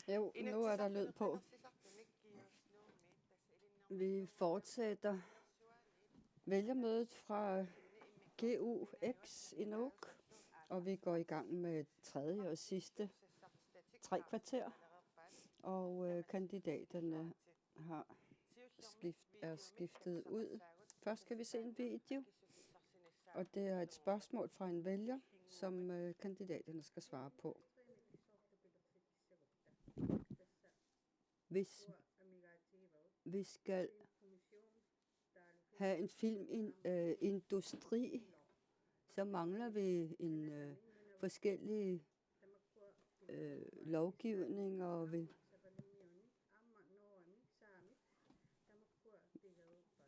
Jo, nu er der lyd på. Vi fortsætter vælgermødet fra GUX i Nuuk, og vi går i gang med tredje og sidste 3 kvarter, og kandidaterne er skiftet ud. Først skal vi se en video, og det er et spørgsmål fra en vælger, som kandidaterne skal svare på. Hvis vi skal have en filmindustri, så mangler vi en forskellige lovgivninger. Og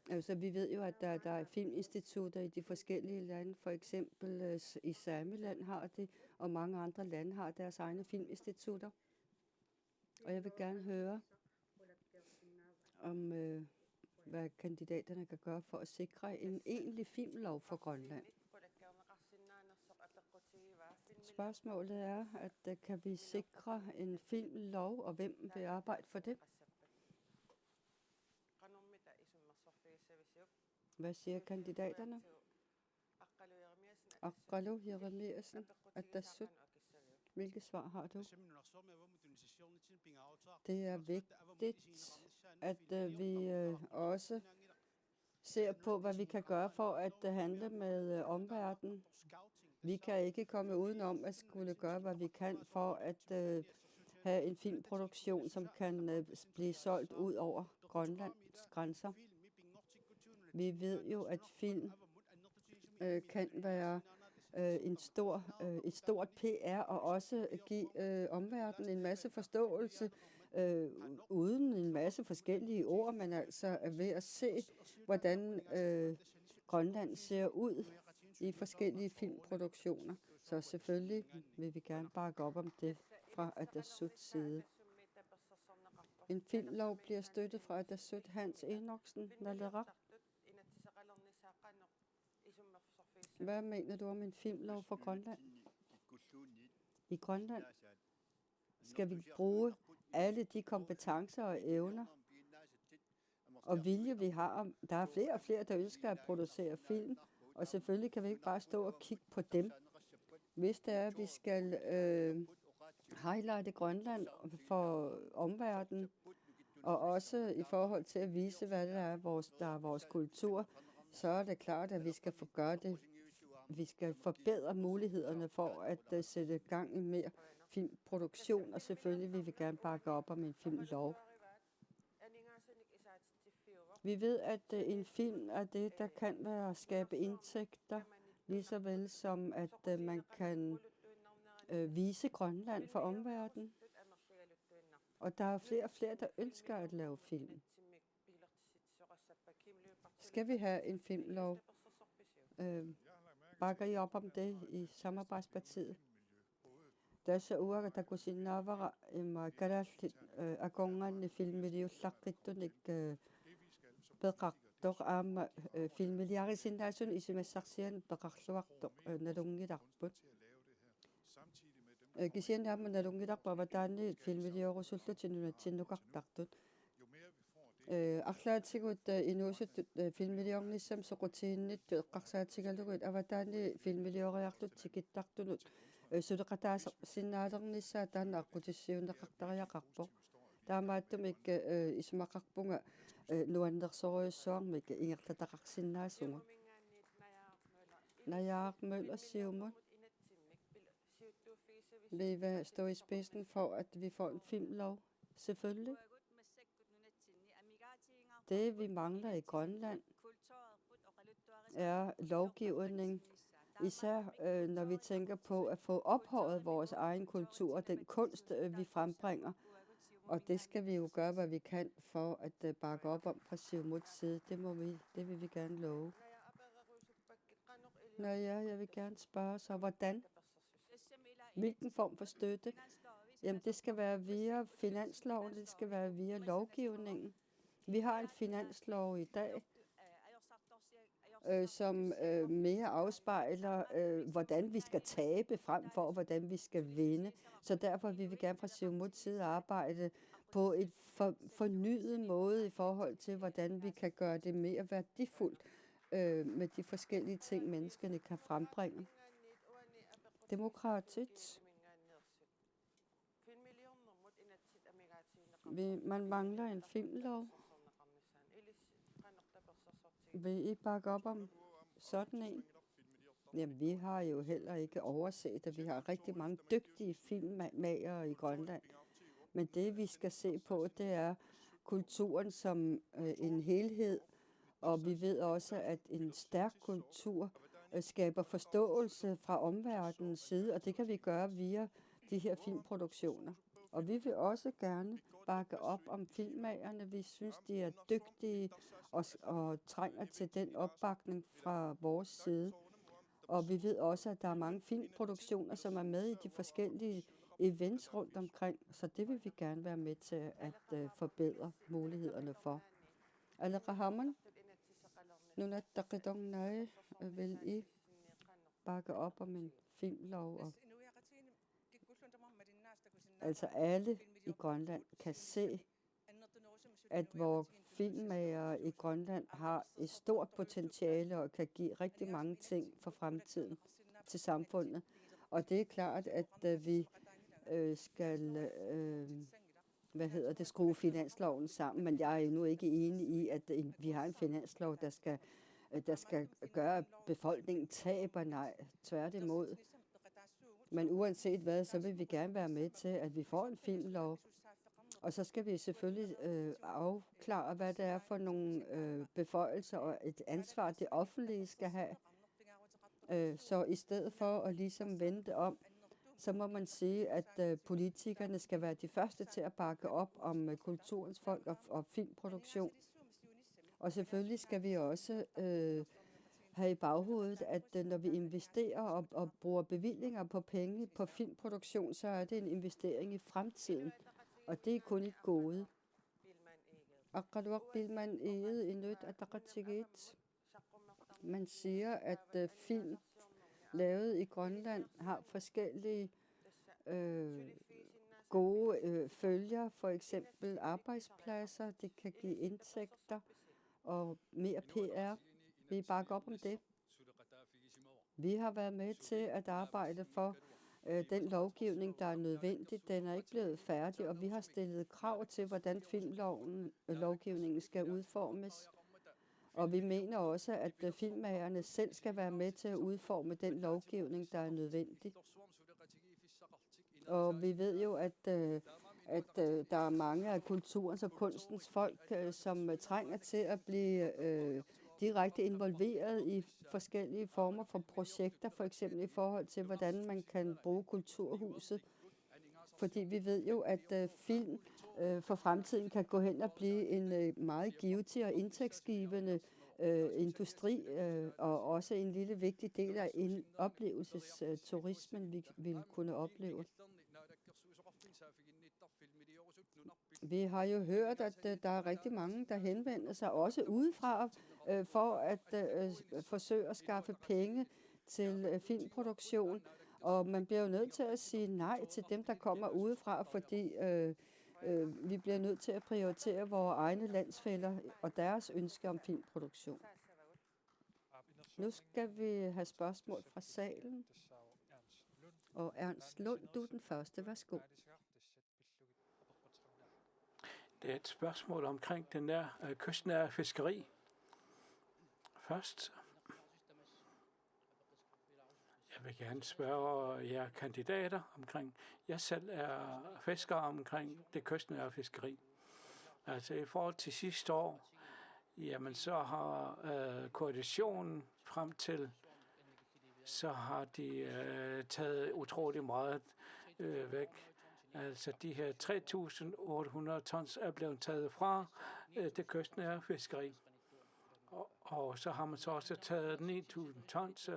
altså, vi ved jo, at der er filminstitutter i de forskellige lande. For eksempel i Samiland har det, og mange andre lande har deres egne filminstitutter. Og jeg vil gerne høre om, hvad kandidaterne kan gøre for at sikre en egentlig filmlov for Grønland. Spørgsmålet er, at kan vi sikre en filmlov, og hvem vil arbejde for det? Hvad siger kandidaterne? Aqalu Jeremiasen, Atassut. Hvilke svar har du? Det er vigtigt, at vi også ser på, hvad vi kan gøre for at handle med omverdenen. Vi kan ikke komme udenom at skulle gøre, hvad vi kan for at have en filmproduktion, som kan blive solgt ud over Grønlands grænser. Vi ved jo, at film kan være et stort PR og også give omverdenen en masse forståelse uden en masse forskellige ord, men altså er ved at se, hvordan Grønland ser ud i forskellige filmproduktioner. Så selvfølgelig vil vi gerne bakke op om det fra Atasuts side. En filmlov bliver støttet fra Atasut. Hans Enoksen, Nalerak. Hvad mener du om en filmlov for Grønland? I Grønland skal vi bruge alle de kompetencer og evner og vilje, vi har. Der er flere og flere, der ønsker at producere film, og selvfølgelig kan vi ikke bare stå og kigge på dem. Hvis det er, at vi skal highlighte Grønland for omverdenen, og også i forhold til at vise, hvad det er, der er vores kultur, så er det klart, at vi skal få gøre det. Vi skal forbedre mulighederne for at sætte gang i mere filmproduktion, og selvfølgelig vil vi gerne bakke op om en filmlov. Vi ved, at en film er det, der kan være at skabe indtægter, lige så vel som at man kan vise Grønland for omverdenen. Og der er flere og flere, der ønsker at lave film. Skal vi have en filmlov? Bakker I op om det i Samarbejdspartiet? Tässä uaga takusinnavara imakalallit akonganni filmiliullaqittunik peqartoq aama filmiliarisinnaassun isimassarsian peqarluartoq nalungilarput kisiannaamma nalungilarpa avataanni filmiliorussullutinunatsinnuqartartut арлаатигут инуусуттут филмилиорниссам соқутииннитту эққарсаатигалугут аватаани филмилиориарлут тикиттартунут сулеқатааса синнаалерниссаа таана аққутиссиунеқартариақарпо таамааттумик исмақарпунга нуаннерсориуссуармик ингерлатақарсиннаасунга Najaaq-Møller vil stå i spidsen for, at vi får en filmlov. Selvfølgelig. Det, vi mangler i Grønland, er lovgivning, især når vi tænker på at få ophøjet vores egen kultur og den kunst, vi frembringer. Og det skal vi jo gøre, hvad vi kan for at bakke op om fra Siumuts side. Det vil vi gerne love. Nå ja, jeg vil gerne spørge så, hvordan? Hvilken form for støtte? Jamen, det skal være via finansloven, det skal være via lovgivningen. Vi har en finanslov i dag, som mere afspejler, hvordan vi skal tabe frem for, hvordan vi skal vinde. Så derfor vil vi gerne fra Siumuts side arbejde på et fornyet måde i forhold til, hvordan vi kan gøre det mere værdifuldt med de forskellige ting, menneskene kan frembringe. Demokratisk. Man mangler en filmlov. Vil I bakke op om sådan en? Jamen, vi har jo heller ikke overset, at vi har rigtig mange dygtige filmmagere i Grønland. Men det, vi skal se på, det er kulturen som en helhed. Og vi ved også, at en stærk kultur skaber forståelse fra omverdenens side, og det kan vi gøre via de her filmproduktioner. Og vi vil også gerne bakke op om filmmagerne. Vi synes, de er dygtige og trænger til den opbakning fra vores side. Og vi ved også, at der er mange filmproduktioner, som er med i de forskellige events rundt omkring. Så det vil vi gerne være med til at forbedre mulighederne for. Allerede Nunat Taqidong Nai, vil I bakke op om en filmlov? Og altså alle i Grønland kan se, at vores filmmagere i Grønland har et stort potentiale og kan give rigtig mange ting for fremtiden til samfundet. Og det er klart, at vi skal skrue finansloven sammen, men jeg er endnu ikke enig i, at vi har en finanslov, der skal gøre, at befolkningen taber. Nej, tværtimod. Men uanset hvad, så vil vi gerne være med til, at vi får en filmlov. Og så skal vi selvfølgelig afklare, hvad det er for nogle beføjelser og et ansvar, det offentlige skal have. Så i stedet for at ligesom vente om, så må man sige, at politikerne skal være de første til at bakke op om kulturens folk og filmproduktion. Og selvfølgelig skal vi også have i baghovedet, at når vi investerer og bruger bevillinger på penge på filmproduktion, så er det en investering i fremtiden. Og det er kun et gode. Man siger, at film lavet i Grønland har forskellige gode følger, for eksempel arbejdspladser, det kan give indtægter og mere PR. Vi bakker op om det. Vi har været med til at arbejde for den lovgivning, der er nødvendig. Den er ikke blevet færdig, og vi har stillet krav til, hvordan filmlovgivningen skal udformes. Og vi mener også, at filmmagerne selv skal være med til at udforme den lovgivning, der er nødvendig. Og vi ved jo, at der er mange af kulturens og kunstens folk, som trænger til at blive direkte involveret i forskellige former for projekter, for eksempel i forhold til, hvordan man kan bruge kulturhuset. Fordi vi ved jo, at film for fremtiden kan gå hen og blive en meget givtig og indtægtsgivende industri, og også en lille vigtig del af oplevelsesturismen, vi vil kunne opleve. Vi har jo hørt, at der er rigtig mange, der henvender sig også udefra for at forsøge at skaffe penge til filmproduktion. Og man bliver jo nødt til at sige nej til dem, der kommer udefra, fordi vi bliver nødt til at prioritere vores egne landsfæller og deres ønske om filmproduktion. Nu skal vi have spørgsmål fra salen. Og Ernst Lund, du er den første. Værsgo. Det er et spørgsmål omkring den der kystnære fiskeri. Først, jeg vil gerne spørge jer kandidater omkring, jeg selv er fisker omkring det kystnære fiskeri. Altså i forhold til sidste år, jamen så har koalitionen frem til, så har de taget utrolig meget væk. Altså de her 3.800 tons er blevet taget fra det kystnære fiskeri. Og så har man så også taget 9.000 tons,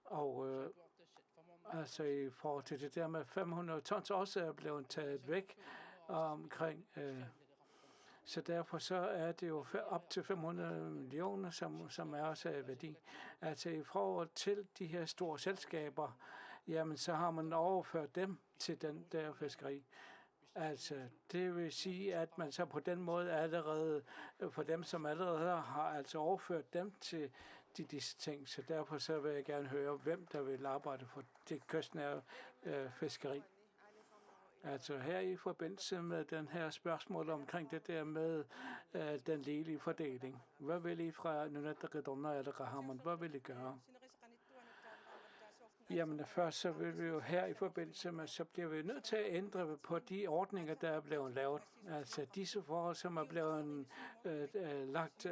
og altså i forhold til det der med 500 tons også er blevet taget væk omkring Så derfor så er det jo op til 500 millioner, som er også af værdi. Altså i forhold til de her store selskaber, jamen så har man overført dem til den der fiskeri. Altså, det vil sige, at man så på den måde allerede, for dem, som allerede har altså overført dem til disse ting. Så derfor så vil jeg gerne høre, hvem der vil arbejde for det kystnære fiskeri. Altså her i forbindelse med den her spørgsmål omkring det der med den ligelige fordeling. Hvad vil I fra Nunatta-Ridonna eller Rahamon? Hvad vil I gøre? Jamen først så vil vi jo her i forbindelse med, så bliver vi nødt til at ændre på de ordninger, der er blevet lavet. Altså disse forhold, som er blevet lagt,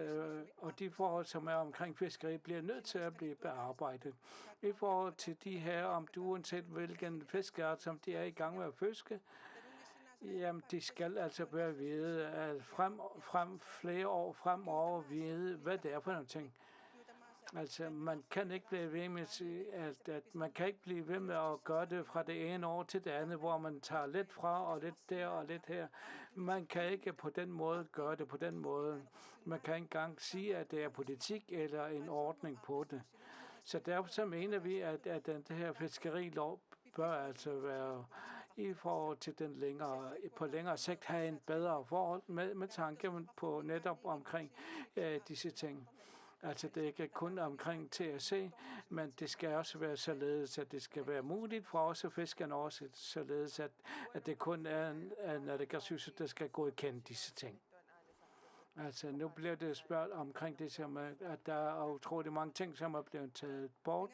og de forhold, som er omkring fiskeri, bliver nødt til at blive bearbejdet. I forhold til de her, om du uanset hvilken fiskeart, som de er i gang med at fiske, jamen de skal altså være vide, at flere år fremover vide, hvad det er for nogle ting. Altså, man kan ikke blive ved med at man kan ikke blive ved med at gøre det fra det ene år til det andet, hvor man tager lidt fra og lidt der og lidt her. Man kan ikke på den måde gøre det på den måde. Man kan ikke engang sige, at det er politik eller en ordning på det. Så derfor så mener vi, at den her fiskerilov bør altså være i forhold til den på længere sigt have en bedre forhold med tanke på netop omkring disse ting. Altså det er ikke kun omkring TSC, men det skal også være således, at det skal være muligt for os at fiskerne også, således at det kun er Naalakkersuisut, der skal godkende disse ting. Altså nu bliver det spørgsmål omkring det, som at der er utrolig mange ting, som er blevet taget bort.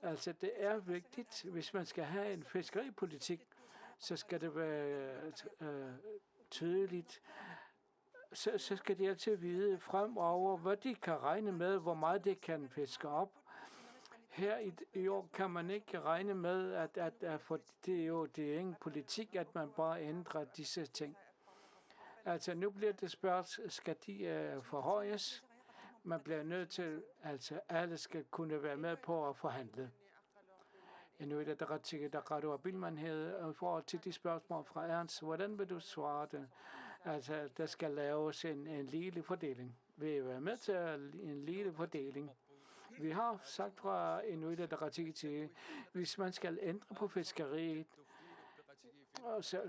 Altså det er vigtigt, hvis man skal have en fiskeripolitik, så skal det være tydeligt. Så skal de altid vide fremover, hvad de kan regne med, hvor meget de kan fiske op. Her i år kan man ikke regne med, at for det er ingen politik, at man bare ændrer disse ting. Altså nu bliver det spørgsmål, skal de forhøjes? Man bliver nødt til, altså alle skal kunne være med på at forhandle. Nu er det der ret over bilmanhed i forhold til de spørgsmål fra Ernst. Hvordan vil du svare det? Altså, der skal laves en ligelig fordeling. Vil I være med til en ligelig fordeling? Vi har sagt fra Inuit Ataqatigiit, hvis man skal ændre på fiskeriet,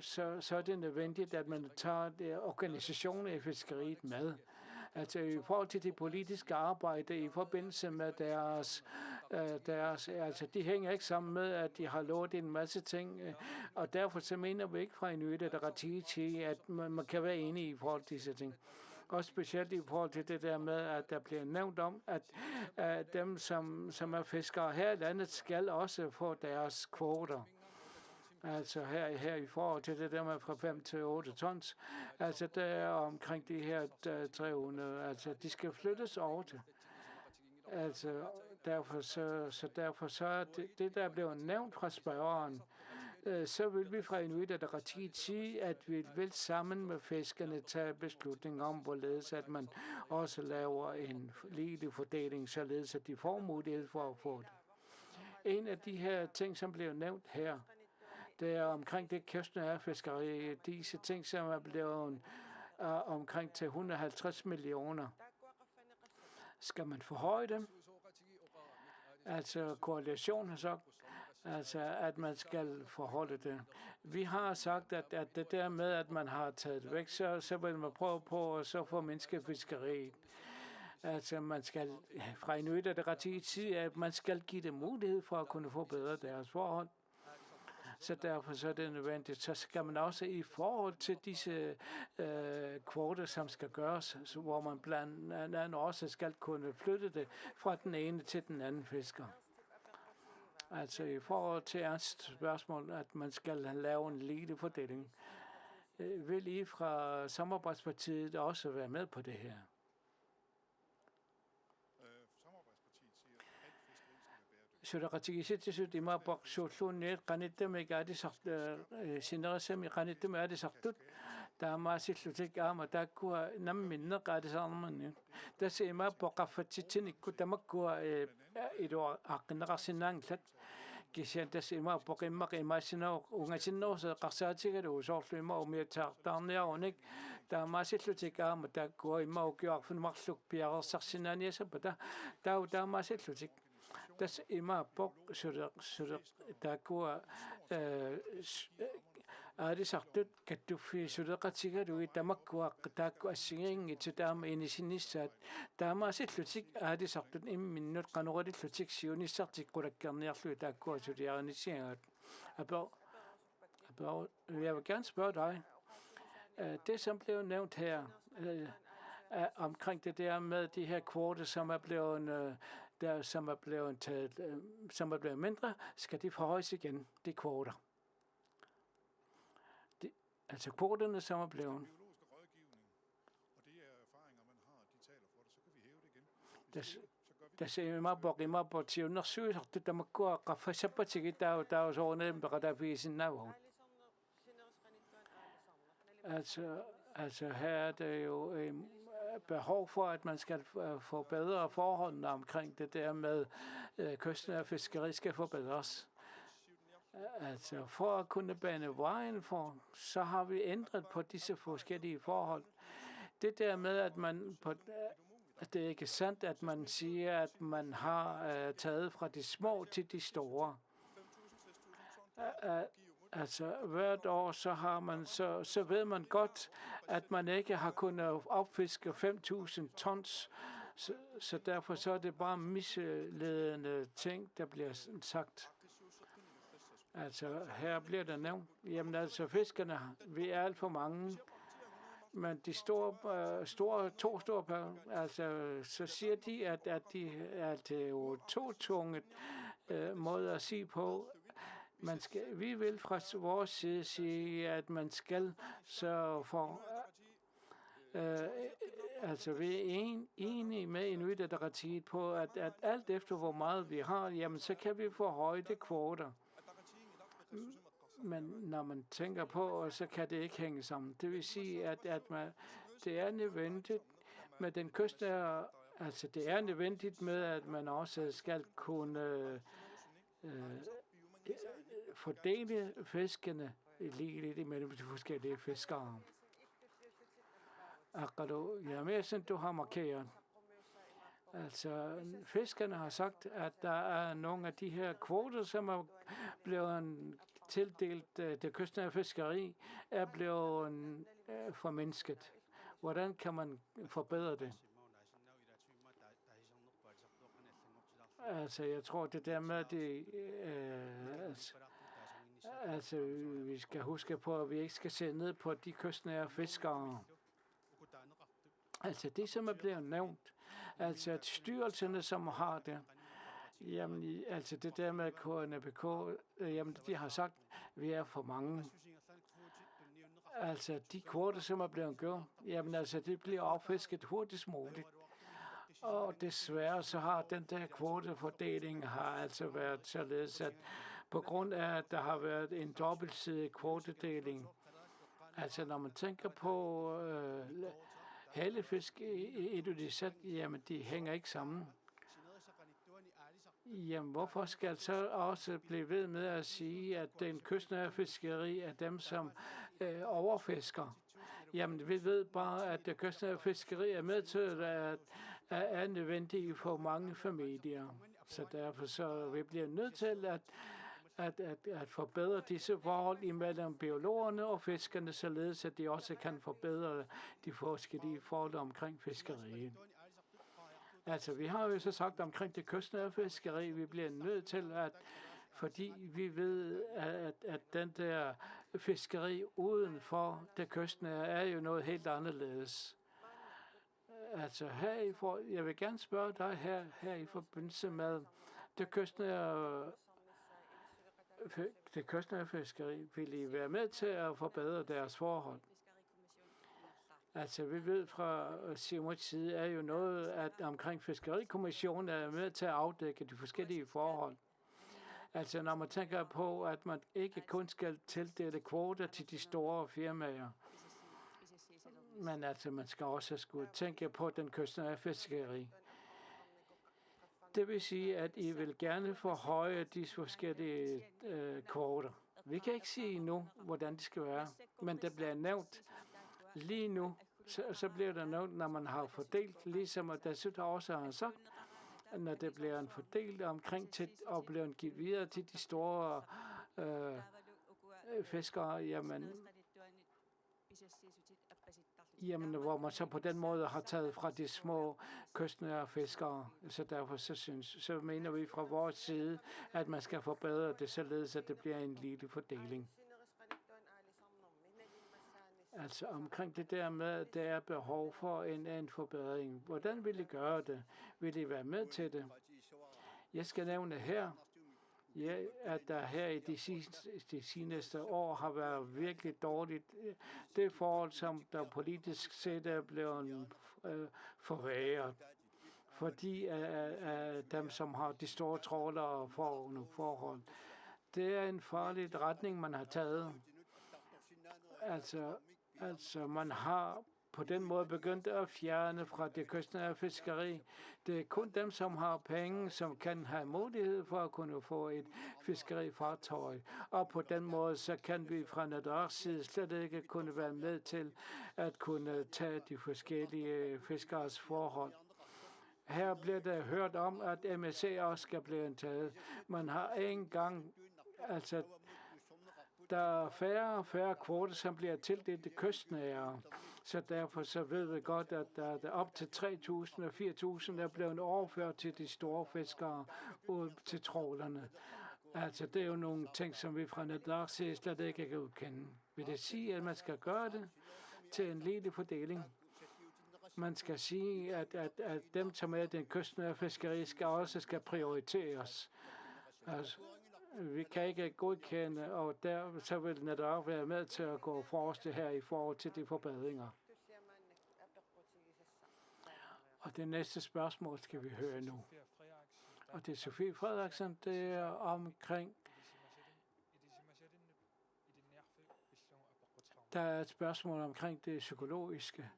så er det nødvendigt, at man tager organisationer i fiskeriet med. Altså i forhold til det politiske arbejde i forbindelse med deres altså de hænger ikke sammen med, at de har lovet en masse ting, og derfor så mener vi ikke fra Inuit Ataqatigiit, at man kan være enig i forhold til disse ting. Og specielt i forhold til det der med, at der bliver nævnt om, at dem, som er fiskere her i landet, skal også få deres kvoter. Altså her i forhold til det der med fra 5 til 8 tons. Altså der er omkring de her 300, altså de skal flyttes over til. Altså derfor så er det der blev nævnt fra spørgeren, så vil vi fra Inuit Ataqatigiit sige, at vi vil sammen med fiskerne tage beslutning om, hvorledes at man også laver en ligelig fordeling, således at de får mulighed for at få det. En af de her ting, som blev nævnt her, det er omkring det kystnære fiskeri, disse ting, som er blevet omkring til 150 millioner. Skal man forhøje dem? Altså koalitionen har sagt, altså at man skal forholde det. Vi har sagt, at det der med, at man har taget det væk, så vil man prøve på at så formindske fiskeriet. Altså man skal fra Inuit Ataqatigiit sige, at man skal give dem mulighed for at kunne forbedre deres forhold. Så derfor så er det nødvendigt. Så skal man også i forhold til disse kvoter, som skal gøres, hvor man blandt andet også skal kunne flytte det fra den ene til den anden fisker. Altså i forhold til Ernsts spørgsmål, at man skal lave en ligelig fordeling. Vil I fra Samarbejdspartiet også være med på det her? Suraqqatigisit ima baqsuulluunniit qanittamigaadi sinerisami qanittamigaadi sartut taamaasillutik aama taakkua namminneqaadisaarnermanni tassa ima boqaffatsitsin ikku tamakkua ilu aqqinneqarsinnaangillat кисиантас има поқиммақимаассинаа унгассиннерусаа қарсаатигалу соорлуима умиатаартаарниаруник таамаасиллутик аама тааккуа имаукиуарфунмарлук пиарерсарсинааниасаппа таамаасиллутик тас имааппоқ сулеқ тааккуа аалисартут каттуффи сулеқатигалуи тамаккуақ таакку ассигиинги таама инисинниссаат таамаасиллутик аалисартут имминнут қанорилиллутик сиуниссартик қулаккерниарлуи тааккуа сулиарниссиагаат апо jeg vil gerne spørge dig det som blev nævnt her omkring det der med de her kvoter som er blevet som er blevet mindre skal de forhøjes igen de kvoter. Altså kvoterne, som er blevet. Tässä ima på tiuner syy sortu tamakua qaffasapatigi tausoonen beqatafiisinnaavut. Altså her er det jo behov for, at man skal få bedre forhold omkring det der med kystnære fiskeri skal forbedres. Altså for at kunne bane vejen for, så har vi ændret på disse forskellige forhold. Det der med, at man at det er ikke sandt, at man siger, at man har taget fra de små til de store. Altså hvert år, så har man så ved man godt, at man ikke har kunnet opfiske 5.000 tons. Så derfor så er det bare misledende ting, der bliver sagt. Altså her bliver der nævnt, jamen altså fiskerne, vi er alt for mange, men de store, altså så siger de, at det er jo to-tunget måde at sige på. Vi vil fra vores side sige, at man skal sørge for, altså vi er enige med Inuit Ataqatigiit på, at alt efter hvor meget vi har, jamen så kan vi få højde kvoter. Men når man tænker på, så kan det ikke hænge sammen. Det vil sige, at det er nødvendigt med den kystnære, altså det er nødvendigt med, at man også skal kunne fordele fiskene ligeligt imellem de forskellige fiskere. Jamen, du har markeret. Altså, fiskerne har sagt, at der er nogle af de her kvoter, som er blevet tildelt det kystnære fiskeri, er blevet formindsket. Hvordan kan man forbedre det? Altså, jeg tror, det der med, altså, vi skal huske på, at vi ikke skal se ned på de kystnære fiskere. Altså, det som er blevet nævnt, altså at styrelserne, som har det, jamen, altså det der med KNPK, jamen, de har sagt, at vi er for mange. Altså, de kvoter, som er blevet gjort, jamen, altså, det bliver opfisket hurtigst muligt. Og desværre så har den der kvotefordeling har altså været således, at på grund af, at der har været en dobbeltsidig kvotedeling, altså når man tænker på halefisk i Ilulissat, jamen de hænger ikke sammen. Jamen hvorfor skal så også blive ved med at sige, at den kystnære fiskeri er dem, som overfisker? Jamen vi ved bare, at det kystnære fiskeri er med til at er nødvendige for mange familier. Så derfor så vi bliver nødt til at forbedre disse forhold imellem biologerne og fiskerne, således at de også kan forbedre de forskellige forhold omkring fiskeriet. Altså, vi har jo så sagt omkring det kystnære fiskeri, vi bliver nødt til fordi vi ved, at den der fiskeri uden for det kystnære er jo noget helt anderledes. Altså, jeg vil gerne spørge dig her i forbindelse med det kystnære fiskeri, vil I være med til at forbedre deres forhold? Altså, vi ved fra Siumuts side er jo noget, at omkring Fiskerikommissionen er med til at afdække de forskellige forhold. Altså, når man tænker på, at man ikke kun skal tildele kvoter til de store firmaer, men altså, man skal også skulle tænke på den kystnære fiskeri. Det vil sige, at I vil gerne forhøje de forskellige kvoter. Vi kan ikke sige nu, hvordan det skal være, men det bliver nævnt lige nu. Så bliver der nævnt, når man har fordelt, ligesom at der også har sagt, når det bliver en fordelt omkring til og bliver givet videre til de store fiskere, jamen, hvor man så på den måde har taget fra de små kystnære fiskere. Så derfor så mener vi fra vores side, at man skal forbedre det, således at det bliver en lille fordeling. Altså omkring det der med, at der er behov for en forbedring. Hvordan vil I gøre det? Vil I være med til det? Jeg skal nævne her, at der her i de seneste år har været virkelig dårligt. Det forhold, som der politisk set er blevet forværret, fordi dem, som har de store trålere får nogle forhold. Det er en farlig retning, man har taget. Altså man har på den måde begyndt at fjerne fra det kystnære fiskeri. Det er kun dem, som har penge, som kan have mulighed for at kunne få et fiskerifartøj. Og på den måde, så kan vi fra Nadars side slet ikke kunne være med til at kunne tage de forskellige fiskeres forhold. Her bliver der hørt om, at MSC også skal blive taget. Man har ikke engang, altså der er færre og færre kvoter, som bliver tildelt det kystnære. Så derfor så ved vi godt, at der er op til 3.000 og 4.000, der er blevet overført til de store fiskere ud til trålerne. Altså det er jo nogle ting, som vi fra Nadars side slet ikke kan udkende. Vil det sige, at man skal gøre det til en lille fordeling? Man skal sige, at dem, som er den kystnære fiskeri, skal prioriteres. Altså, vi kan ikke godkende, og der så vil Nadar være med til at gå forrest her i forhold til de forbedringer. Og det næste spørgsmål skal vi høre nu. Og det er Sofie Frederiksen, det er omkring. Der er et spørgsmål omkring det psykologiske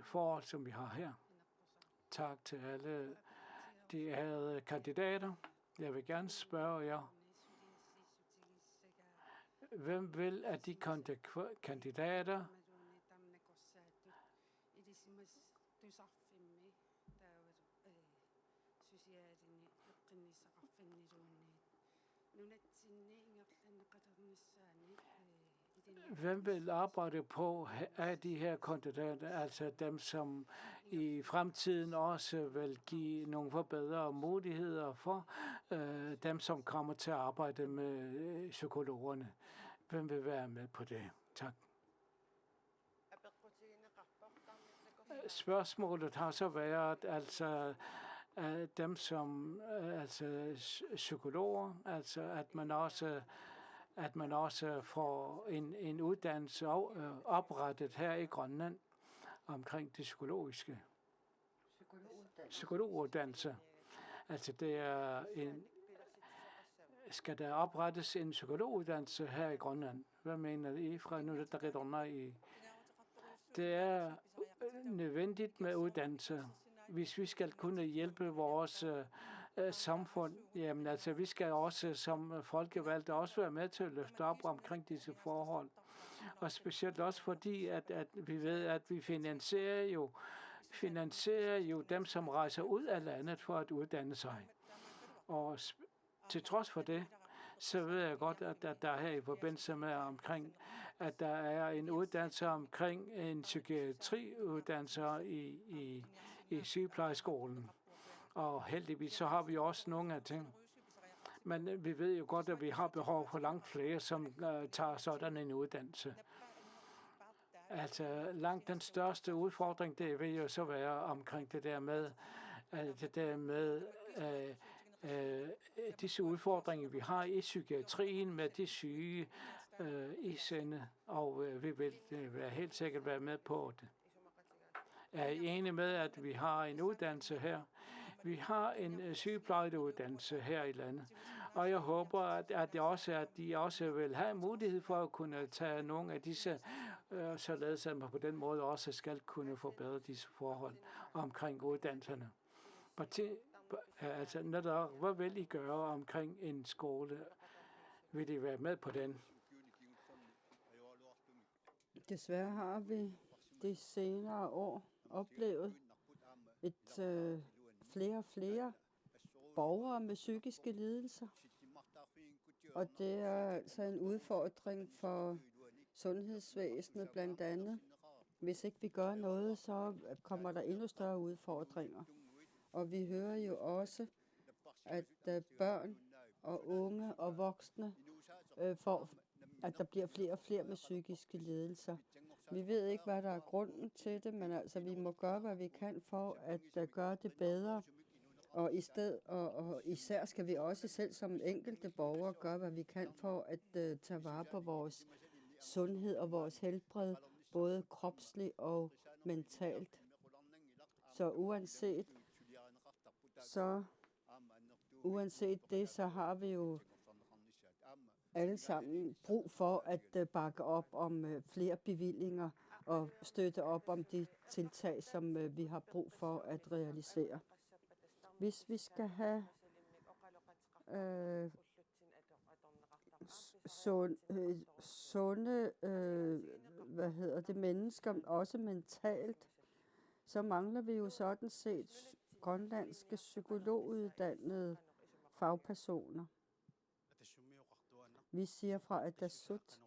forhold, som vi har her. Tak til alle de ærede kandidater. Jeg vil gerne spørge jer, hvem vil af de kandidater arbejde på af de her kandidater, altså dem, som i fremtiden også vil give nogle forbedrede muligheder for dem, som kommer til at arbejde med psykologerne. Hvem vil være med på det? Tak. Spørgsmålet har så været, altså dem som psykologer, altså at man også får en uddannelse oprettet her i Grønland omkring det psykologiske. Psykologuddannelse. Altså det er skal der oprettes en psykologuddannelse her i Grønland? Hvad mener I fra nu, der redder i? Det er nødvendigt med uddannelse, hvis vi skal kunne hjælpe vores samfund. Jamen altså, vi skal også som folkevalgte også være med til at løfte op omkring disse forhold. Og specielt også fordi, at vi ved, at vi finansierer jo dem, som rejser ud af landet for at uddanne sig. Og til trods for det, så ved jeg godt, at der her i forbindelse med omkring, at der er en uddannelse omkring en psykiatriuddannelse i sygeplejeskolen. Og heldigvis så har vi også nogle af ting. Men vi ved jo godt, at vi har behov for langt flere, som tager sådan en uddannelse. Altså langt den største udfordring, det vil jo så være omkring det der med, disse udfordringer, vi har i psykiatrien med de syge i sinde, og vi vil helt sikkert være med på det. Er I enige med, at vi har en uddannelse her? Vi har en sygeplejeuddannelse her i landet, og jeg håber, at de også vil have mulighed for at kunne tage nogle af disse, således at man på den måde også skal kunne forbedre disse forhold omkring uddannelserne. Altså, hvad vil I gøre omkring en skole? Vil I være med på den? Desværre har vi de senere år oplevet flere og flere borgere med psykiske lidelser. Og det er altså en udfordring for sundhedsvæsenet blandt andet. Hvis ikke vi gør noget, så kommer der endnu større udfordringer. Og vi hører jo også, at børn og unge og voksne at der bliver flere og flere med psykiske lidelser. Vi ved ikke, hvad der er grunden til det, men altså, vi må gøre, hvad vi kan for at gøre det bedre. Og især skal vi også selv som enkelte borgere gøre, hvad vi kan for at tage vare på vores sundhed og vores helbred, både kropsligt og mentalt. Så uanset det, så har vi jo alle sammen brug for at bakke op om flere bevillinger og støtte op om de tiltag, som vi har brug for at realisere. Hvis vi skal have sunde mennesker, også mentalt, så mangler vi jo sådan set grønlandske psykologuddannede fagpersoner. Vi siger fra Atassut,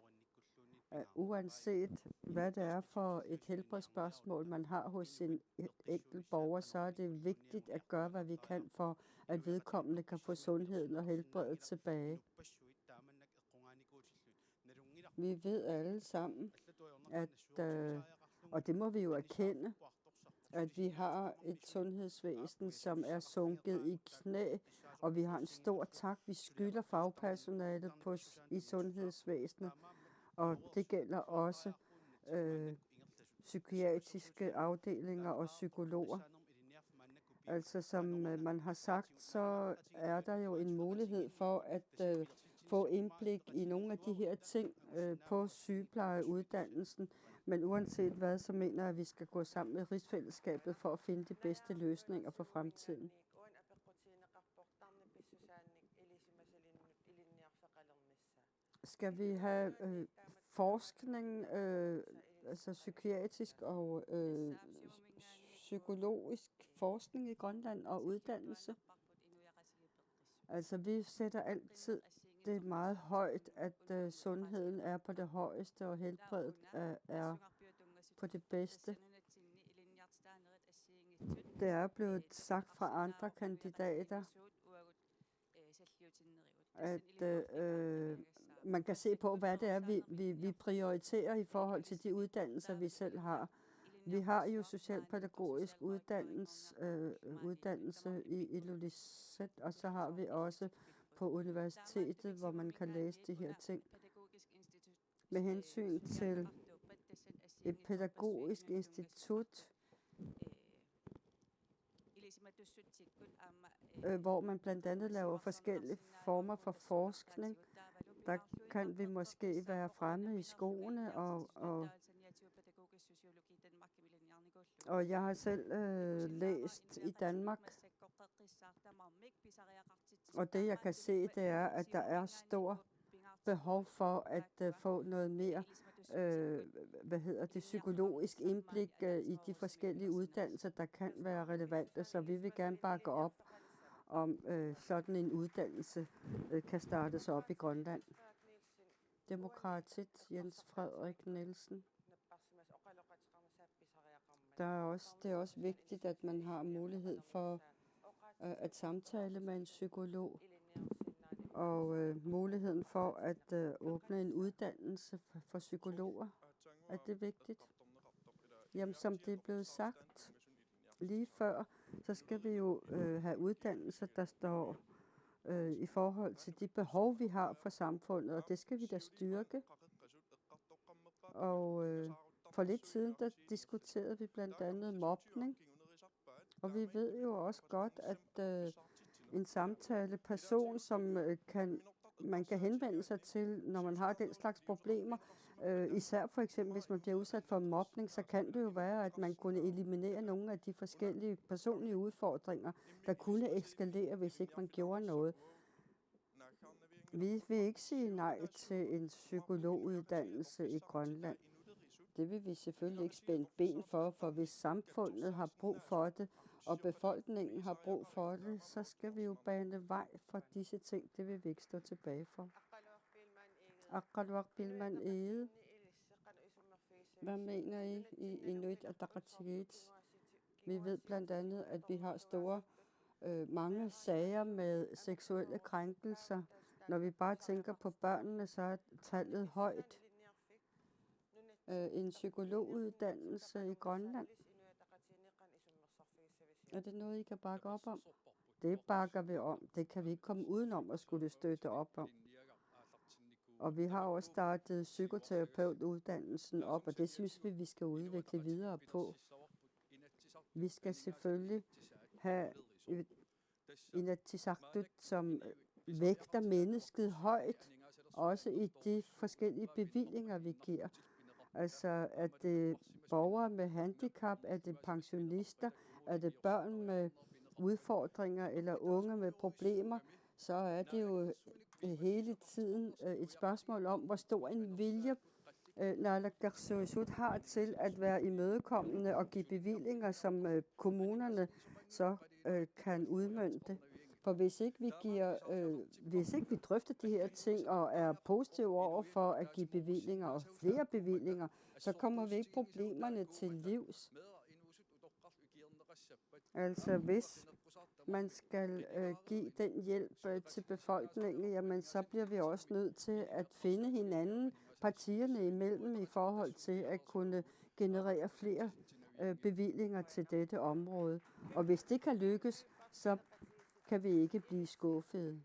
at uanset hvad det er for et helbredsspørgsmål, man har hos sin enkelt borger, så er det vigtigt at gøre, hvad vi kan for, at vedkommende kan få sundheden og helbredet tilbage. Vi ved alle sammen, og det må vi jo erkende, at vi har et sundhedsvæsen, som er sunket i knæ, og vi har en stor tak. Vi skylder fagpersonalet i sundhedsvæsenet, og det gælder også psykiatriske afdelinger og psykologer. Altså som man har sagt, så er der jo en mulighed for at få indblik i nogle af de her ting på sygeplejeuddannelsen. Men uanset hvad, så mener jeg, at vi skal gå sammen med rigsfællesskabet for at finde de bedste løsninger for fremtiden. Skal vi have forskning, altså psykiatrisk og psykologisk forskning i Grønland og uddannelse? Altså vi sætter altid det meget højt, at sundheden er på det højeste, og helbredet er på det bedste. Det er blevet sagt fra andre kandidater, at man kan se på, hvad det er, vi prioriterer i forhold til de uddannelser, vi selv har. Vi har jo socialpædagogisk uddannelse i Ilulissat, og så har vi også på universitetet, hvor man kan læse de her ting. Med hensyn til et pædagogisk institut, hvor man blandt andet laver forskellige former for forskning, der kan vi måske være fremme i skoene, og jeg har selv læst i Danmark, og det jeg kan se, det er, at der er stor behov for at få noget mere psykologisk indblik i de forskellige uddannelser, der kan være relevante, så vi vil gerne bakke op om sådan en uddannelse kan startes op i Grønland. Demokratiet Jens Frederik Nielsen. Det er også vigtigt, at man har mulighed for at samtale med en psykolog, og muligheden for at åbne en uddannelse for psykologer. Er det vigtigt? Jamen, som det er blevet sagt lige før, så skal vi jo have uddannelser, der står i forhold til de behov, vi har for samfundet, og det skal vi da styrke. Og for lidt siden, der diskuterede vi blandt andet mobning, og vi ved jo også godt, at en samtaleperson, som man kan henvende sig til, når man har den slags problemer, Især for eksempel, hvis man bliver udsat for mobning, så kan det jo være, at man kunne eliminere nogle af de forskellige personlige udfordringer, der kunne eskalere, hvis ikke man gjorde noget. Vi vil ikke sige nej til en psykologuddannelse i Grønland. Det vil vi selvfølgelig ikke spænde ben for hvis samfundet har brug for det, og befolkningen har brug for det, så skal vi jo bane vej for disse ting. Det vil vi ikke stå tilbage for. Aqalwaq Bilman Ede. Hvad mener I i Inuit Ataqatigiit? Vi ved blandt andet, at vi har mange sager med seksuelle krænkelser. Når vi bare tænker på børnene, så er tallet højt. En psykologuddannelse i Grønland. Er det noget, I kan bakke op om? Det bakker vi om. Det kan vi ikke komme udenom at skulle støtte op om. Og vi har også startet psykoterapeutuddannelsen op, og det synes vi skal udvikle videre på. Vi skal selvfølgelig have Inatsisartut, som vægter mennesket højt, også i de forskellige bevillinger, vi giver. Altså, er det borgere med handicap, er det pensionister, er det børn med udfordringer eller unge med problemer, så er det jo hele tiden et spørgsmål om, hvor stor en vilje Naalakkersuisut har til at være imødekommende og give bevillinger, som kommunerne så kan udmønte. For hvis ikke vi drøfter de her ting og er positive over for at give bevillinger og flere bevillinger, så kommer vi ikke problemerne til livs. Altså hvis man skal give den hjælp til befolkningen, jamen så bliver vi også nødt til at finde hinanden partierne imellem i forhold til at kunne generere flere bevillinger til dette område. Og hvis det kan lykkes, så kan vi ikke blive skuffede.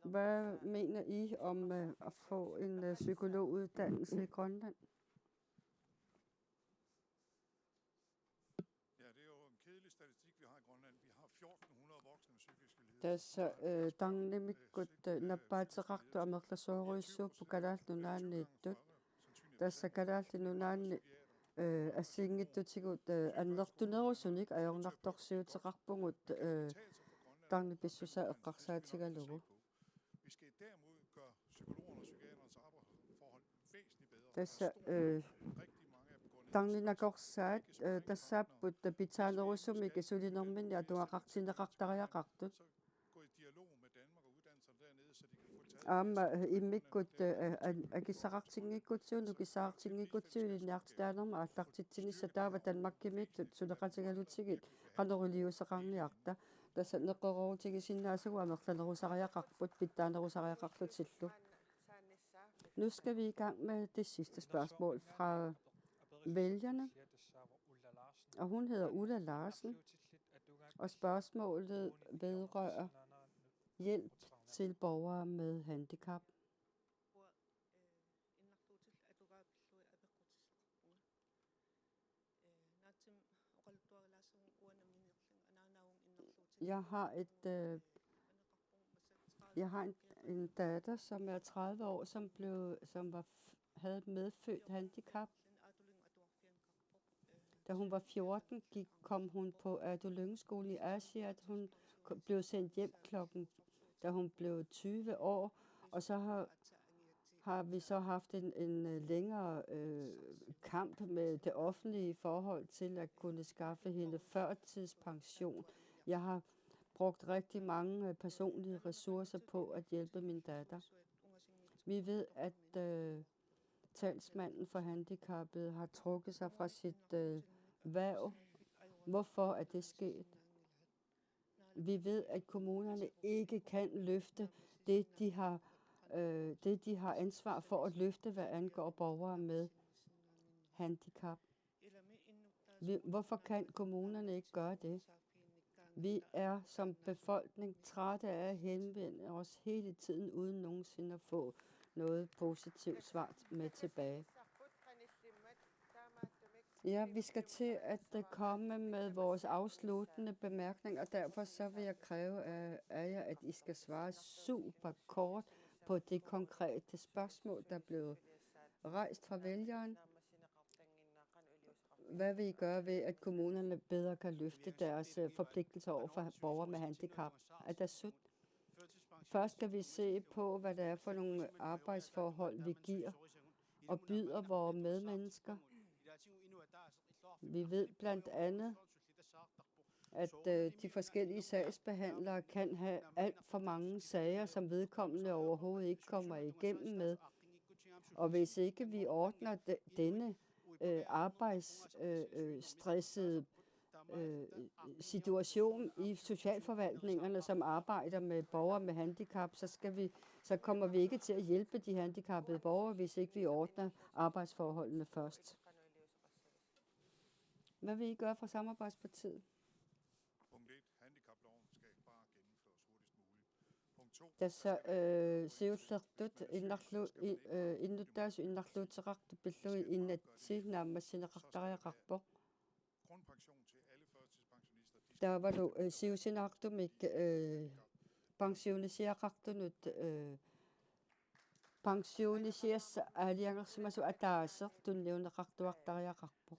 Hvad mener I om at få en psykologuddannelse i Grønland? Ja, det er jo en kedelig statistik, vi har i Grønland. Vi har 1400 voksne med psykiske lidelser. Tässä tangnemikut nappaatiqartu amerlasoruissu pukalaallunaanniittut. Tässä kalaallinunaanni ассиингиттутигут аннертунерусуник ajornartorsiuteqarpungut tarnipissusa eqqarsaatigalugu. Vi skal derimod gøre psykologerne og psykiaternes arbejdsforhold væsentligt bedre. Tässä Rigtig mange af dem går ned. tarninaqorsaat tassapput pitaanerusumik sulinerminni atuaqartineqartariaqartut. Så gå i dialog med Danmark og uddannelserne dernede, så de kan få taget Immikut akisaqartingikkutsu nukisaartingikkutsu linniartitaanerma аллартитсинissa taava Danmarkimit suleqatigalutigit qaneriliusaqarniarta tassa neqqerorutigisinnaasugu amerlanerusariaqarput pittaanerusariaqarlutillu. Nu skal vi i gang med det sidste spørgsmål fra vælgerne, og hun hedder Ulla Larsen, og spørgsmålet vedrører hjælp til borgere med handicap. Jeg har en datter, som er 30 år, havde medfødt handicap. Da hun var 14, kom hun på Ado Lynge-skolen i Asia. Hun blev sendt hjem da hun blev 20 år, og så har vi så haft en længere kamp med det offentlige i forhold til at kunne skaffe hende førtidspension. Jeg har brugt rigtig mange personlige ressourcer på at hjælpe min datter. Vi ved, at talsmanden for handicappede har trukket sig fra sit hverv. Hvorfor er det sket? Vi ved, at kommunerne ikke kan løfte det, de har ansvar for at løfte, hvad angår borgere med handicap. Hvorfor kan kommunerne ikke gøre det? Vi er som befolkning trætte af at henvende os hele tiden, uden nogensinde at få noget positivt svar med tilbage. Ja, vi skal til at komme med vores afsluttende bemærkninger, og derfor så vil jeg kræve af jer, at I skal svare super kort på det konkrete spørgsmål, der blev rejst fra vælgeren. Hvad vil I gøre ved, at kommunerne bedre kan løfte deres forpligtelser over for borgere med handicap? Først skal vi se på, hvad det er for nogle arbejdsforhold, vi giver og byder vores medmennesker. Vi ved blandt andet, at de forskellige sagsbehandlere kan have alt for mange sager, som vedkommende overhovedet ikke kommer igennem med. Og hvis ikke vi ordner denne arbejdsstressede situation i socialforvaltningerne, som arbejder med borgere med handicap, så kommer vi ikke til at hjælpe de handicappede borgere, hvis ikke vi ordner arbejdsforholdene først. Hvad vil I gøre fra Samarbejdspartiet? Punkt 1. Handicaploven skal bare gennemføres hurtigst muligt. Punkt 2. Tässä siutllertut innutaasu innarluuteqartu pillui innatsi naammassinaqartariaqarpoq. Grundpension til alle førtidspensionister. Taavalu siusinaartumik pensionisiaqartunut pensionisiassa aaliangersimasu ataaser tunniuneqartuartariaqarpoq.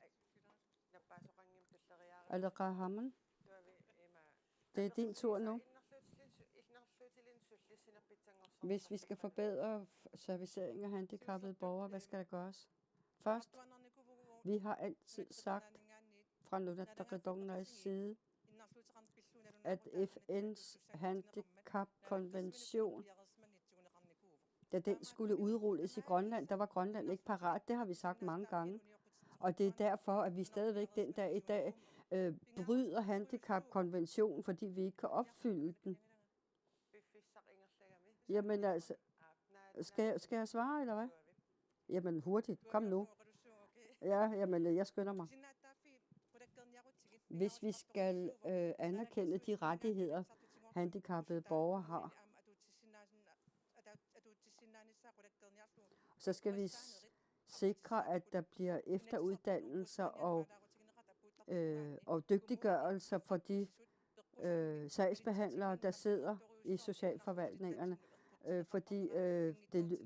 Aleqaahamun. Det er din tur nu. Hvis vi skal forbedre servicering af handicappede borgere, hvad skal der gøres? Først, vi har altid sagt fra Nunattaqitornais side, at FN's handicapkonvention, da den skulle udrulles i Grønland, der var Grønland ikke parat. Det har vi sagt mange gange. Og det er derfor, at vi stadigvæk den dag i dag bryder handicapkonventionen, fordi vi ikke kan opfylde den. Jamen altså, skal jeg svare, eller hvad? Jamen hurtigt, kom nu. Ja, jamen jeg skynder mig. Hvis vi skal anerkende de rettigheder, handicappede borgere har, så skal vi sikre, at der bliver efteruddannelser og dygtiggørelser for de sagsbehandlere, der sidder i socialforvaltningerne. Fordi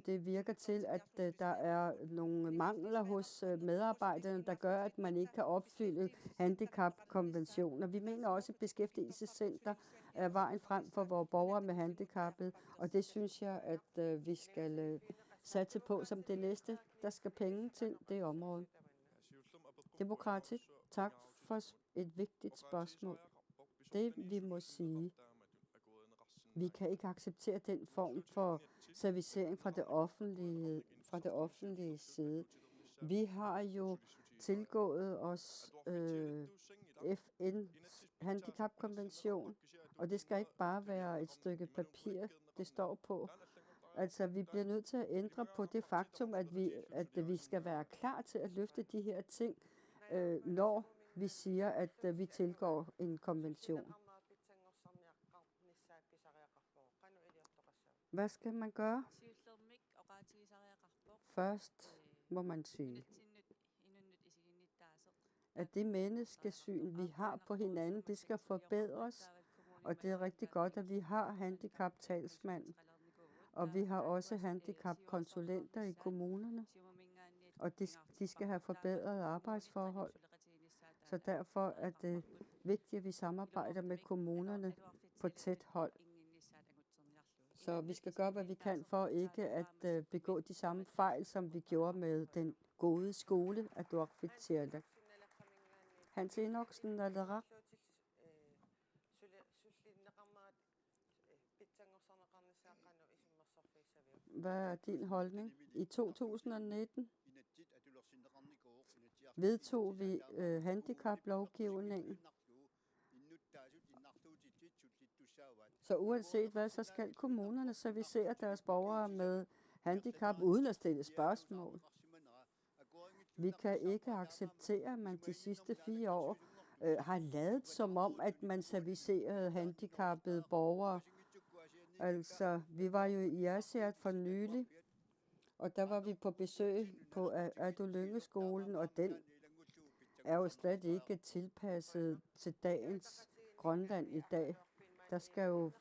det virker til, at der er nogle mangler hos medarbejderne, der gør, at man ikke kan opfylde handicapkonventioner. Vi mener også, at beskæftigelsescenter er vejen frem for vores borgere med handicappede, og det synes jeg, at vi skal satse på som det næste. Der skal penge til det område. Demokratisk, tak for et vigtigt spørgsmål. Det vi må sige, vi kan ikke acceptere den form for servicering fra det offentlige side. Vi har jo tilgået os FN's handicapkonvention, og det skal ikke bare være et stykke papir, det står på. Altså, vi bliver nødt til at ændre på det faktum, at vi skal være klar til at løfte de her ting, når vi siger, at vi tilgår en konvention. Hvad skal man gøre? Først må man sige, at det menneskesyn, vi har på hinanden, det skal forbedres. Og det er rigtig godt, at vi har handicaptalsmand. Og vi har også handicapkonsulenter i kommunerne. Og de skal have forbedrede arbejdsforhold. Så derfor er det vigtigt, at vi samarbejder med kommunerne på tæt hold. Så vi skal gøre, hvad vi kan for ikke at begå de samme fejl, som vi gjorde med den gode skole af Dorfitshirle. Hans Enoksen eller rak? Hvad er din holdning? I 2019 vedtog vi handicaplovgivningen. Så uanset hvad, så skal kommunerne servicere deres borgere med handicap uden at stille spørgsmål. Vi kan ikke acceptere, at man de sidste 4 år har ladet som om, at man servicerede handicappede borgere. Altså, vi var jo i Asiat for nylig, og der var vi på besøg på Adu Lynge-skolen, og den er jo slet ikke tilpasset til dagens Grønland i dag. Der skal jo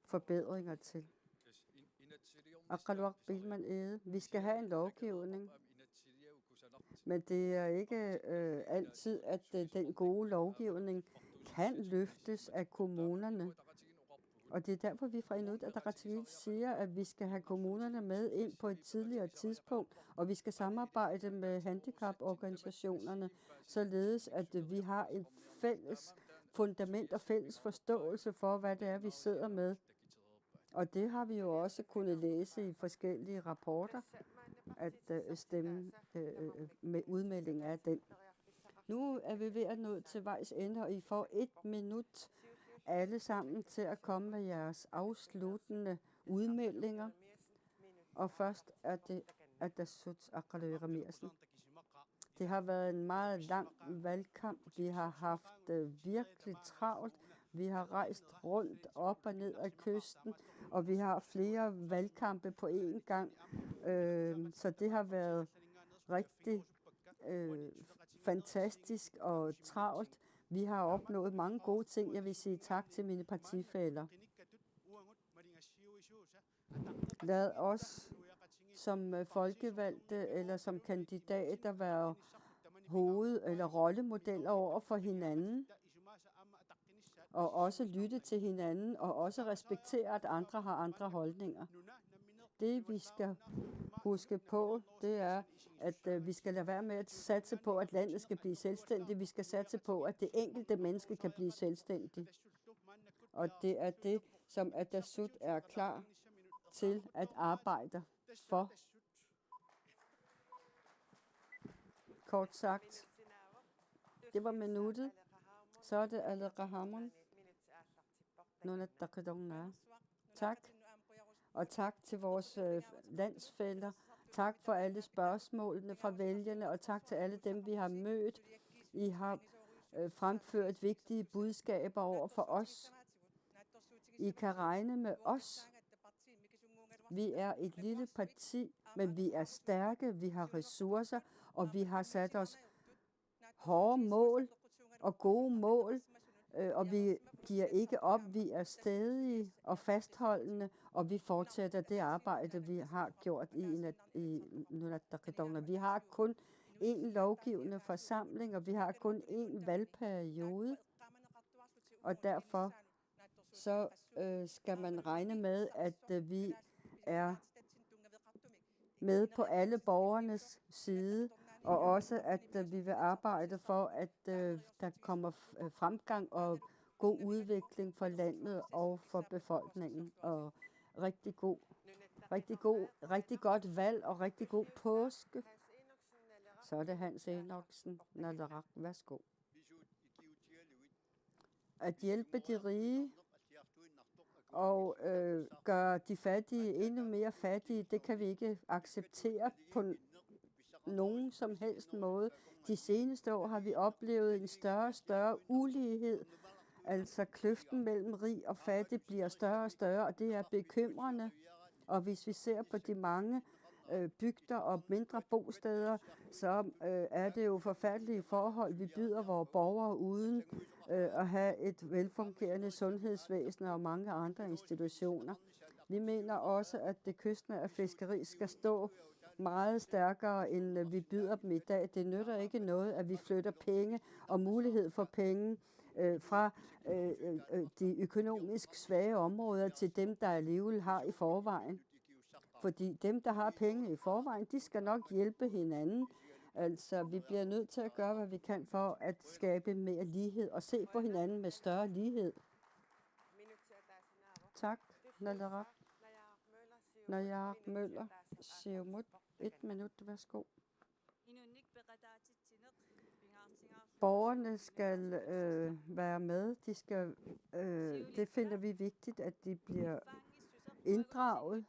forbedringer til. Aqalwaq Bilman Ede. Vi skal have en lovgivning, men det er ikke altid, at den gode lovgivning kan løftes af kommunerne. Og det er derfor, vi fra Inuit Ataqatigiit siger, at vi skal have kommunerne med ind på et tidligere tidspunkt, og vi skal samarbejde med handicaporganisationerne, således at vi har en fælles fundament og fælles forståelse for, hvad det er, vi sidder med. Og det har vi jo også kunnet læse i forskellige rapporter, at stemme med udmelding af den. Nu er vi ved at nå til vejs ende, og I får 1 minut alle sammen til at komme med jeres afsluttende udmeldinger. Og først er det Atassut Aqaløy Ramirsen. Det har været en meget lang valgkamp. Vi har haft virkelig travlt. Vi har rejst rundt op og ned ad kysten, og vi har flere valgkampe på én gang. Så det har været rigtig fantastisk og travlt. Vi har opnået mange gode ting. Jeg vil sige tak til mine partifæller. Lad os som folkevalgte eller som kandidater være hoved- eller rollemodeller over for hinanden, og også lytte til hinanden, og også respektere, at andre har andre holdninger. Det, vi skal huske på, det er, at vi skal lade være med at satse på, at landet skal blive selvstændigt. Vi skal satse på, at det enkelte menneske kan blive selvstændig. Og det er det, som Atassut er klar til at arbejde for. Kort sagt, det var minuttet. Så er det Al-Rahamon. Tak. Og tak til vores landsfæller. Tak for alle spørgsmålene fra vælgerne, og tak til alle dem, vi har mødt. I har fremført vigtige budskaber over for os. I kan regne med os. Vi er et lille parti, men vi er stærke, vi har ressourcer, og vi har sat os hårde mål og gode mål, og vi giver ikke op. Vi er stædige og fastholdende, og vi fortsætter det arbejde, vi har gjort i Nunatta. Vi har kun én lovgivende forsamling, og vi har kun én valgperiode, og derfor så skal man regne med, at vi er med på alle borgernes side, og også at vi vil arbejde for, at der kommer fremgang og god udvikling for landet og for befolkningen. Og rigtig godt valg og rigtig god påske. Så er det Hans Enoksen, Naleraq. Værsgo. At hjælpe de rige og gøre de fattige endnu mere fattige, det kan vi ikke acceptere på nogen som helst måde. De seneste år har vi oplevet en større og større ulighed. Altså kløften mellem rig og fattig bliver større og større, og det er bekymrende. Og hvis vi ser på de mange bygder og mindre bosteder, så er det jo forfærdelige forhold, vi byder vores borgere uden at have et velfungerende sundhedsvæsen og mange andre institutioner. Vi mener også, at det kystnære fiskeri skal stå meget stærkere, end vi byder dem i dag. Det nytter ikke noget, at vi flytter penge og mulighed for penge fra de økonomisk svage områder til dem, der alligevel har i forvejen. Fordi dem, der har penge i forvejen, de skal nok hjælpe hinanden. Altså, vi bliver nødt til at gøre, hvad vi kan for at skabe mere lighed og se på hinanden med større lighed. Tak, Naleraq. Naleraq Møller, Siumut. 1 minut, værsgo. Borgerne skal være med. Det finder vi vigtigt, at de bliver inddraget.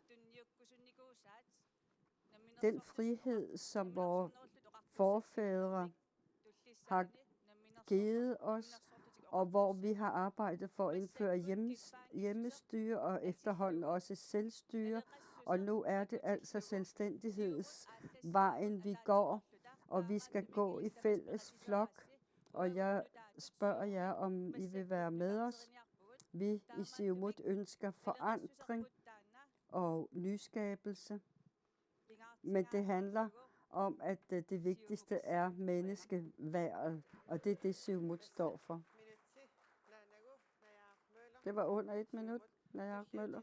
Den frihed, som vores forfædre har givet os, og hvor vi har arbejdet for at indføre hjemmestyre og efterhånden også selvstyre. Og nu er det altså selvstændighedsvejen, vi går, og vi skal gå i fælles flok. Og jeg spørger jer, om I vil være med os. Vi i Siumut ønsker forandring, og nyskabelse. Men det handler om, at det vigtigste er menneskeværdet, og det er det, Siumut står for. Det var under 1 minut, Jakob Møller.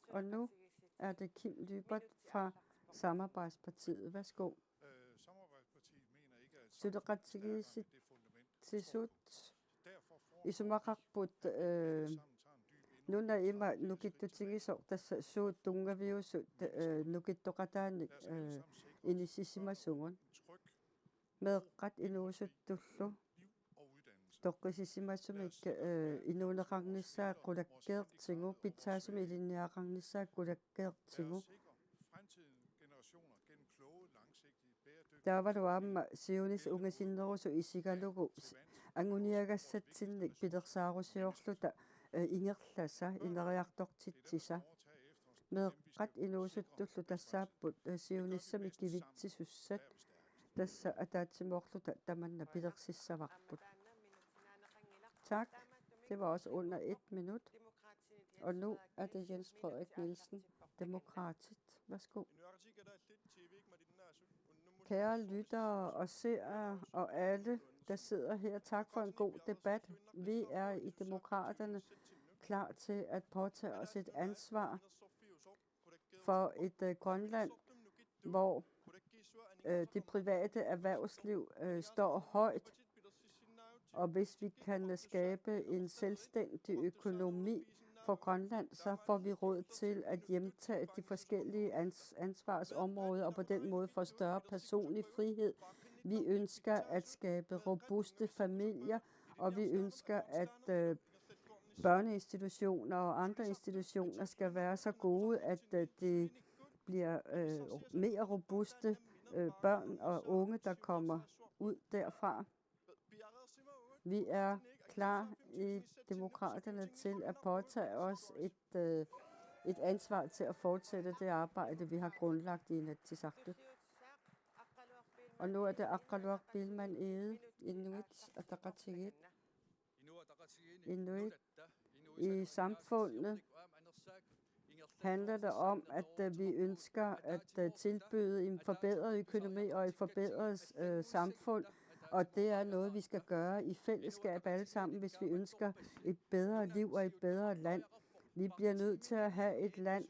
Og nu er det Kim Lybert fra Samarbejdspartiet. Værsgo. Samarbejdspartiet mener ikke, at Sudaratsigisit det fundament. tisut Derfor isumakakput nuna ima nukittutingisok tassa suut tungaviusut nukittoqataani inissisimasungun meeqqat inuusuttullu toqqisisimassumik inuuneqarnissaa qulakkeertingu pitsaasumi ilinniaqarnissaa qulakkeertingu taavaluaamma siunis ungasinnerusu isigalugu anguniagassatsinnik pilersaarusiorluta ingerlassa ineriartortitsisa meeqqat inuusuttullu tassaapput siunissam ikivitsisussat tassa ataatsimorluta tamanna pilersissavaqput. Tak. Det var også under 1 minut. Og nu er det Jens Frederik Nielsen, Demokratit. Værsgo. Kære lyttere og seere og alle, der sidder her, tak for en god debat. Vi er i Demokraterne klar til at påtage os et ansvar for et Grønland, hvor det private erhvervsliv står højt. Og hvis vi kan skabe en selvstændig økonomi for Grønland, så får vi råd til at hjemtage de forskellige ansvarsområder og på den måde få større personlig frihed. Vi ønsker at skabe robuste familier, og vi ønsker, at børneinstitutioner og andre institutioner skal være så gode, at det bliver mere robuste børn og unge, der kommer ud derfra. Vi er klar i Demokraterne til at påtage os et ansvar til at fortsætte det arbejde, vi har grundlagt i Inatsisartut. Og nu er det Aqalluaq Bilman Ede, Inuit Ataqatigiit. Inuit i samfundet handler det om, at vi ønsker at tilbyde en forbedret økonomi og et forbedret samfund. Og det er noget, vi skal gøre i fællesskab alle sammen, hvis vi ønsker et bedre liv og et bedre land. Vi bliver nødt til at have et land,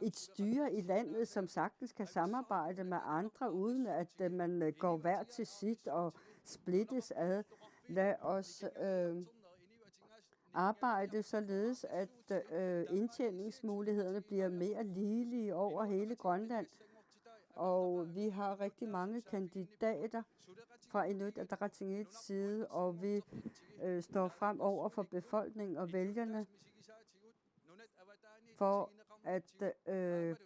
et styre i landet, som sagtens kan samarbejde med andre, uden at man går hver til sit og splittes ad. Lad os arbejde således, at indtjeningsmulighederne bliver mere ligelige over hele Grønland. Og vi har rigtig mange kandidater fra Inuit Ataqatigiits side, og vi står frem over for befolkningen og vælgerne for at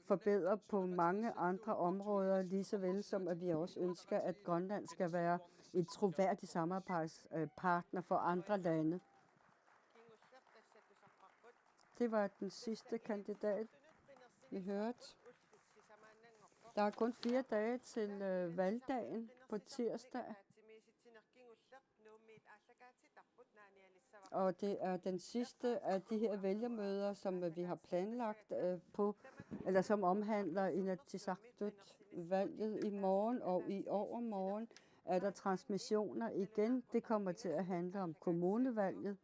forbedre på mange andre områder, lige så vel som at vi også ønsker, at Grønland skal være et troværdigt samarbejdspartner for andre lande. Det var den sidste kandidat, vi hørte. Der er kun 4 dage til valgdagen på tirsdag. Og det er den sidste af de her vælgermøder, som vi har planlagt eller som omhandler Inatsisartut-valget i morgen, og i overmorgen er der transmissioner igen. Det kommer til at handle om kommunevalget.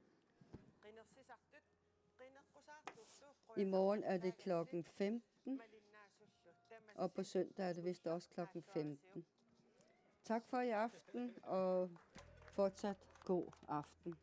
I morgen er det klokken 15. Og på søndag er det vist også klokken 15. Tak for i aften, og fortsat god aften.